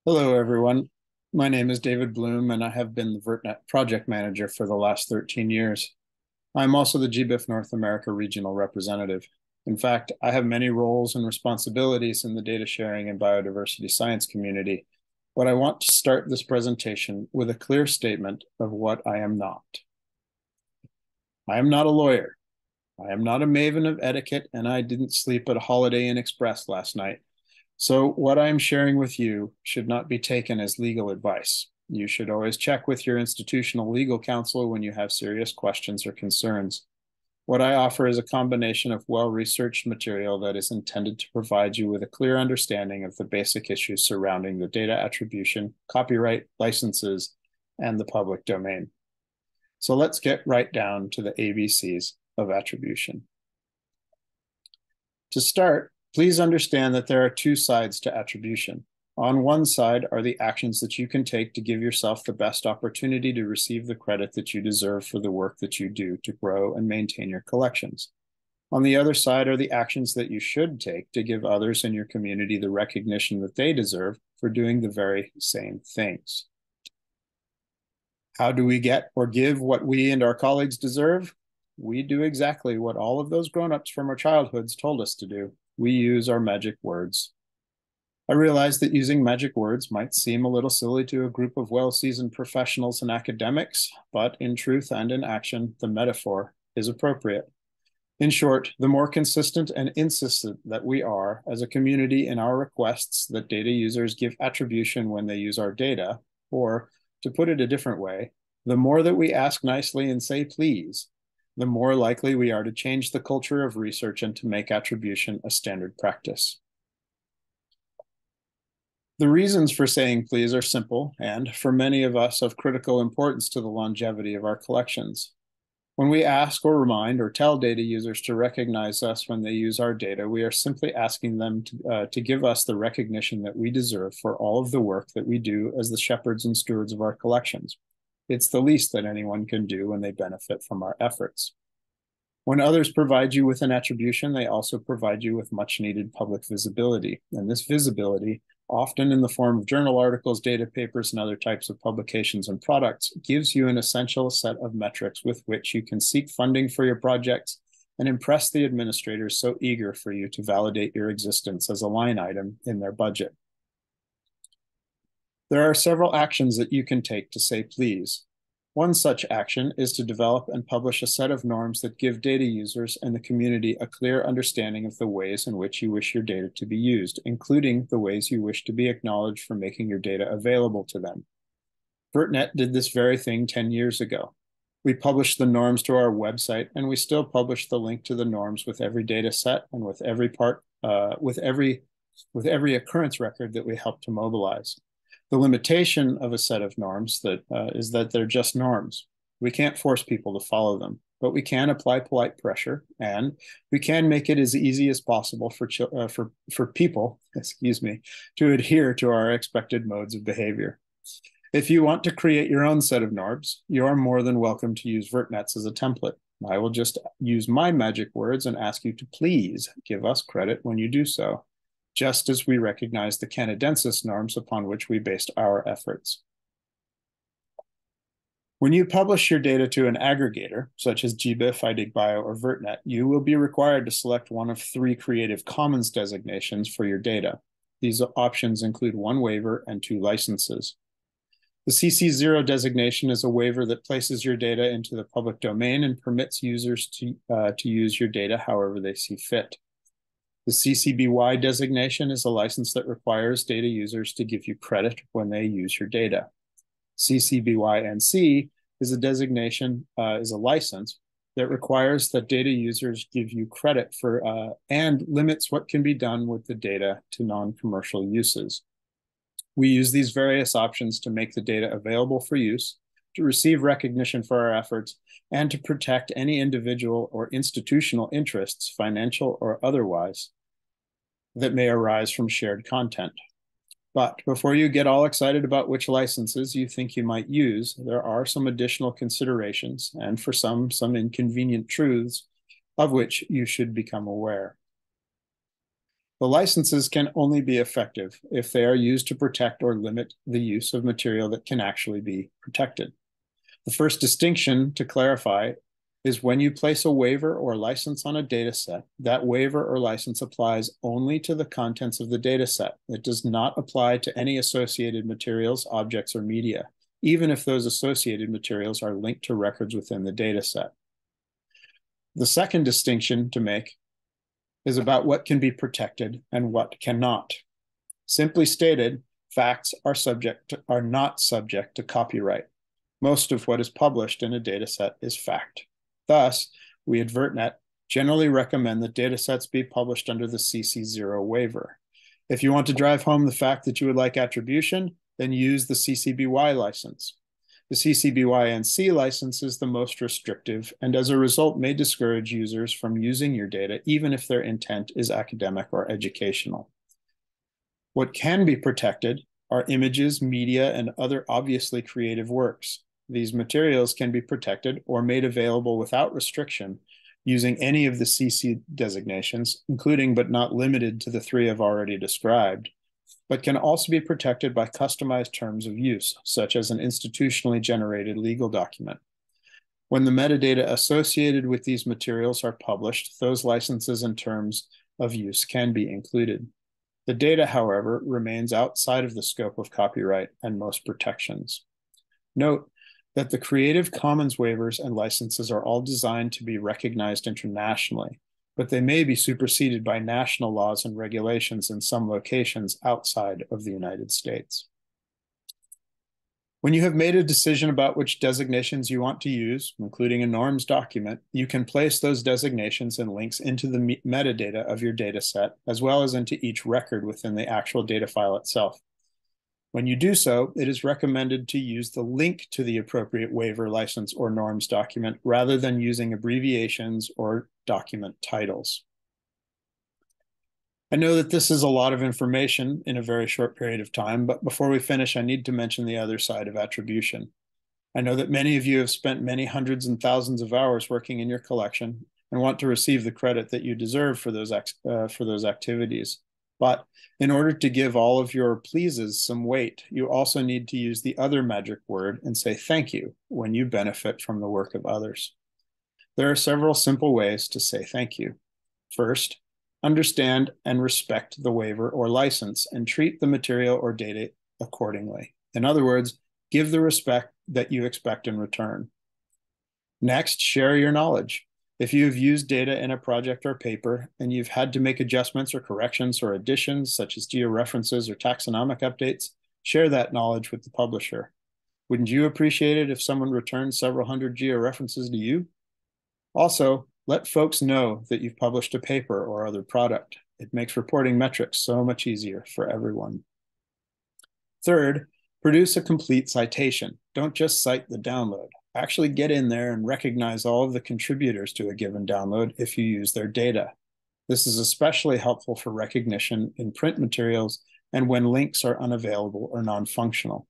Hello, everyone. My name is David Bloom, and I have been the VertNet project manager for the last 13 years. I'm also the GBIF North America regional representative. In fact, I have many roles and responsibilities in the data sharing and biodiversity science community, but I want to start this presentation with a clear statement of what I am not. I am not a lawyer. I am not a maven of etiquette, and I didn't sleep at a Holiday Inn Express last night. So what I'm sharing with you should not be taken as legal advice. You should always check with your institutional legal counsel when you have serious questions or concerns. What I offer is a combination of well-researched material that is intended to provide you with a clear understanding of the basic issues surrounding the data attribution, copyright, licenses, and the public domain. So let's get right down to the ABCs of attribution. To start, please understand that there are two sides to attribution. On one side are the actions that you can take to give yourself the best opportunity to receive the credit that you deserve for the work that you do to grow and maintain your collections. On the other side are the actions that you should take to give others in your community the recognition that they deserve for doing the very same things. How do we get or give what we and our colleagues deserve? We do exactly what all of those grown-ups from our childhoods told us to do. We use our magic words. I realize that using magic words might seem a little silly to a group of well-seasoned professionals and academics, but in truth and in action, the metaphor is appropriate. In short, the more consistent and insistent that we are as a community in our requests that data users give attribution when they use our data, or to put it a different way, the more that we ask nicely and say please, the more likely we are to change the culture of research and to make attribution a standard practice. The reasons for saying please are simple and, for many of us, of critical importance to the longevity of our collections. When we ask or remind or tell data users to recognize us when they use our data, we are simply asking them to give us the recognition that we deserve for all of the work that we do as the shepherds and stewards of our collections. It's the least that anyone can do when they benefit from our efforts. When others provide you with an attribution, they also provide you with much needed public visibility. And this visibility, often in the form of journal articles, data papers, and other types of publications and products, gives you an essential set of metrics with which you can seek funding for your projects and impress the administrators so eager for you to validate your existence as a line item in their budget. There are several actions that you can take to say please. One such action is to develop and publish a set of norms that give data users and the community a clear understanding of the ways in which you wish your data to be used, including the ways you wish to be acknowledged for making your data available to them. VertNet did this very thing 10 years ago. We published the norms to our website, and we still publish the link to the norms with every data set and with every occurrence record that we help to mobilize. The limitation of a set of norms is that they're just norms. We can't force people to follow them, but we can apply polite pressure, and we can make it as easy as possible for people, to adhere to our expected modes of behavior. If you want to create your own set of norms, you are more than welcome to use VertNets as a template. I will just use my magic words and ask you to please give us credit when you do so, just as we recognize the Canadensis norms upon which we based our efforts. When you publish your data to an aggregator, such as GBIF, iDigBio, or VertNet, you will be required to select one of three Creative Commons designations for your data. These options include one waiver and two licenses. The CC0 designation is a waiver that places your data into the public domain and permits users to use your data however they see fit. The CC BY designation is a license that requires data users to give you credit when they use your data. CC BY-NC is a license that requires that data users give you credit for and limits what can be done with the data to non-commercial uses. We use these various options to make the data available for use, to receive recognition for our efforts, and to protect any individual or institutional interests, financial or otherwise, that may arise from shared content. But before you get all excited about which licenses you think you might use, there are some additional considerations, and for some inconvenient truths of which you should become aware. The licenses can only be effective if they are used to protect or limit the use of material that can actually be protected. The first distinction to clarify is when you place a waiver or license on a data set, that waiver or license applies only to the contents of the data set. It does not apply to any associated materials, objects, or media, even if those associated materials are linked to records within the data set. The second distinction to make is about what can be protected and what cannot. Simply stated, facts are not subject to copyright. Most of what is published in a dataset is fact. Thus, we at VertNet generally recommend that datasets be published under the CC0 waiver. If you want to drive home the fact that you would like attribution, then use the CC BY license. The CC BY-NC license is the most restrictive, and as a result may discourage users from using your data, even if their intent is academic or educational. What can be protected are images, media, and other obviously creative works. These materials can be protected or made available without restriction using any of the CC designations, including but not limited to the three I've already described, but can also be protected by customized terms of use, such as an institutionally generated legal document. When the metadata associated with these materials are published, those licenses and terms of use can be included. The data, however, remains outside of the scope of copyright and most protections. Note that the Creative Commons waivers and licenses are all designed to be recognized internationally, but they may be superseded by national laws and regulations in some locations outside of the United States. When you have made a decision about which designations you want to use, including a norms document, you can place those designations and links into the metadata of your data set, as well as into each record within the actual data file itself. When you do so, it is recommended to use the link to the appropriate waiver, license, or norms document rather than using abbreviations or document titles. I know that this is a lot of information in a very short period of time, but before we finish, I need to mention the other side of attribution. I know that many of you have spent many hundreds and thousands of hours working in your collection and want to receive the credit that you deserve for those activities. But in order to give all of your pleases some weight, you also need to use the other magic word and say thank you when you benefit from the work of others. There are several simple ways to say thank you. First, understand and respect the waiver or license and treat the material or data accordingly. In other words, give the respect that you expect in return. Next, share your knowledge. If you have used data in a project or paper and you've had to make adjustments or corrections or additions, such as georeferences or taxonomic updates, share that knowledge with the publisher. Wouldn't you appreciate it if someone returned several hundred georeferences to you? Also, let folks know that you've published a paper or other product. It makes reporting metrics so much easier for everyone. Third, produce a complete citation. Don't just cite the download. Actually get in there and recognize all of the contributors to a given download if you use their data. This is especially helpful for recognition in print materials and when links are unavailable or non-functional.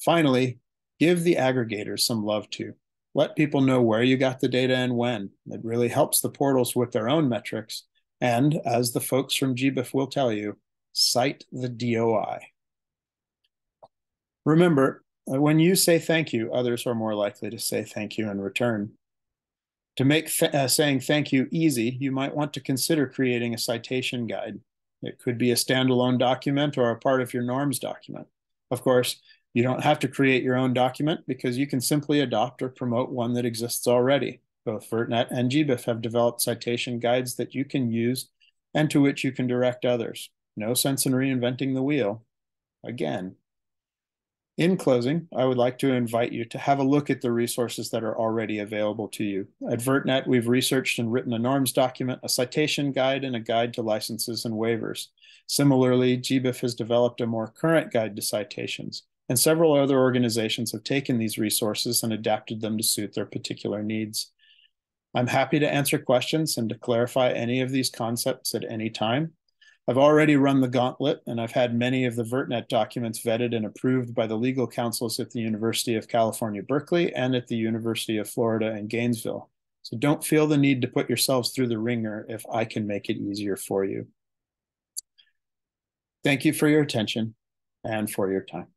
Finally, give the aggregators some love too. Let people know where you got the data and when. It really helps the portals with their own metrics. And as the folks from GBIF will tell you, cite the DOI. Remember, when you say thank you, others are more likely to say thank you in return. To make saying thank you easy, you might want to consider creating a citation guide. It could be a standalone document or a part of your norms document. Of course, you don't have to create your own document because you can simply adopt or promote one that exists already. Both VertNet and GBIF have developed citation guides that you can use and to which you can direct others. No sense in reinventing the wheel. Again. In closing, I would like to invite you to have a look at the resources that are already available to you. At VertNet, we've researched and written a norms document, a citation guide, and a guide to licenses and waivers. Similarly, GBIF has developed a more current guide to citations, and several other organizations have taken these resources and adapted them to suit their particular needs. I'm happy to answer questions and to clarify any of these concepts at any time. I've already run the gauntlet, and I've had many of the VertNet documents vetted and approved by the legal counsels at the University of California, Berkeley, and at the University of Florida in Gainesville. So don't feel the need to put yourselves through the ringer if I can make it easier for you. Thank you for your attention and for your time.